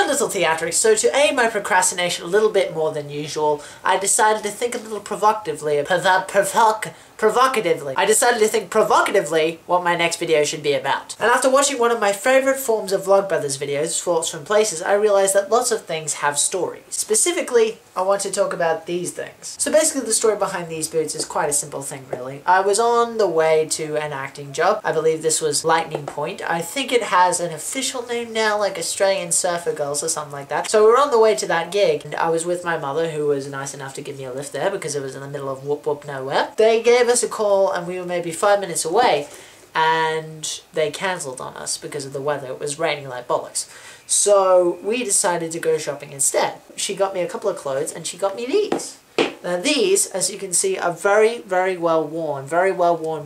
a little theatrics, so to aid my procrastination a little bit more than usual, I decided to think a little provocatively what my next video should be about. And after watching one of my favourite forms of Vlogbrothers videos, Thoughts from Places, I realised that lots of things have stories. Specifically, I want to talk about these things. So basically the story behind these boots is quite a simple thing really. I was on the way to an acting job. I believe this was Lightning Point. I think it has an official name now, like Australian Surfer Girls or something like that. So we were on the way to that gig, and I was with my mother, who was nice enough to give me a lift there because it was in the middle of whoop whoop nowhere. They gave us a call and we were maybe 5 minutes away, and they cancelled on us because of the weather. It was raining like bollocks. So we decided to go shopping instead. She got me a couple of clothes and she got me these. Now these, as you can see, are very well worn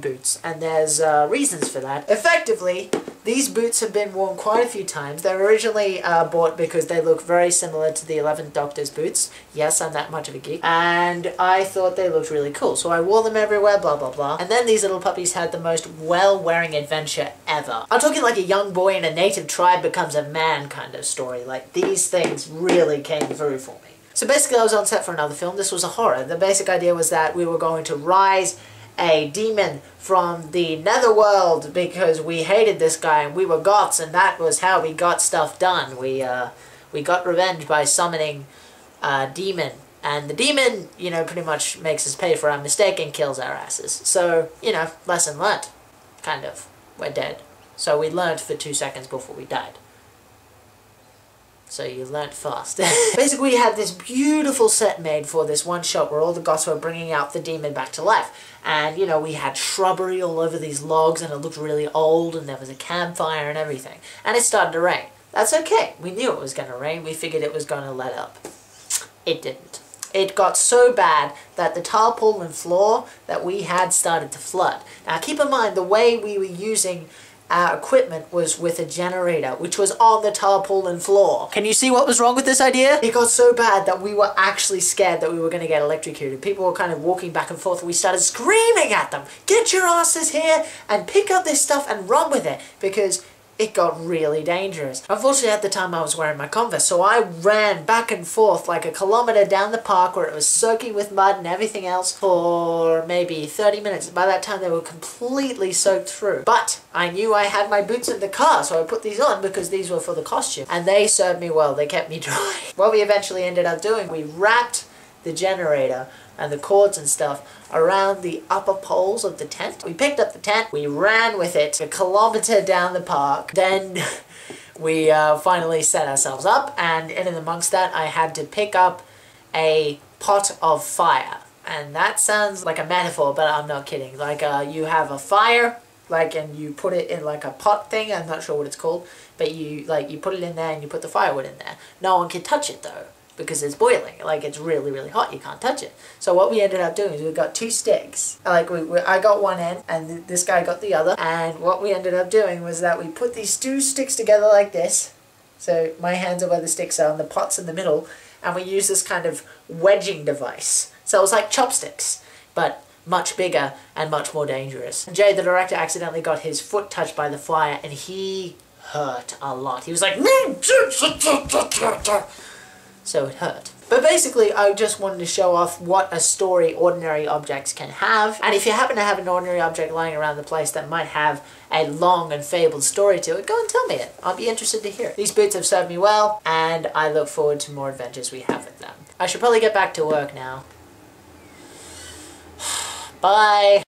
boots, and there's reasons for that. Effectively, these boots have been worn quite a few times. They were originally bought because they look very similar to the 11th Doctor's boots. Yes, I'm that much of a geek. And I thought they looked really cool, so I wore them everywhere, blah blah blah. And then these little puppies had the most well-wearing adventure ever. I'm talking like a young boy in a native tribe becomes a man kind of story. Like, these things really came through for me. So basically I was on set for another film. This was a horror. The basic idea was that we were going to rise a demon from the netherworld because we hated this guy and we were goths, and that was how we got stuff done. We got revenge by summoning a demon, and the demon, you know, pretty much makes us pay for our mistake and kills our asses. So, you know, lesson learned. Kind of. We're dead. So we learned for 2 seconds before we died. So you learnt fast. Basically we had this beautiful set made for this one shot where all the goths were bringing out the demon back to life. And, you know, we had shrubbery all over these logs and it looked really old, and there was a campfire and everything. And it started to rain. That's okay. We knew it was going to rain. We figured it was going to let up. It didn't. It got so bad that the tarpaulin floor that we had started to flood. Now keep in mind, the way we were using our equipment was with a generator, which was on the tarpaulin floor. Can you see what was wrong with this idea? It got so bad that we were actually scared that we were going to get electrocuted. People were kind of walking back and forth, and we started screaming at them, "Get your asses here and pick up this stuff and run with it," because it got really dangerous. Unfortunately, at the time I was wearing my Converse, so I ran back and forth like a kilometer down the park where it was soaking with mud and everything else for maybe 30 minutes. By that time, they were completely soaked through. But I knew I had my boots in the car, so I put these on because these were for the costume. And they served me well. They kept me dry. What we eventually ended up doing, we wrapped the generator and the cords and stuff around the upper poles of the tent. We picked up the tent, we ran with it a kilometer down the park, then we finally set ourselves up, and in and amongst that I had to pick up a pot of fire. And that sounds like a metaphor, but I'm not kidding. Like you have a fire, like, and you put it in like a pot thing, I'm not sure what it's called, but you put it in there and you put the firewood in there. No one can touch it though, because it's boiling. Like, it's really hot, you can't touch it. So what we ended up doing is we got 2 sticks. Like, I got one end and this guy got the other, and what we ended up doing was that we put these 2 sticks together like this. So my hands are where the sticks are and the pot's in the middle, and we use this kind of wedging device. So it was like chopsticks, but much bigger and much more dangerous. And Jay, the director, accidentally got his foot touched by the fire, and he hurt a lot. He was like, so it hurt. But basically, I just wanted to show off what a story ordinary objects can have. And if you happen to have an ordinary object lying around the place that might have a long and fabled story to it, go and tell me it. I'll be interested to hear. These boots have served me well, and I look forward to more adventures we have with them. I should probably get back to work now. Bye!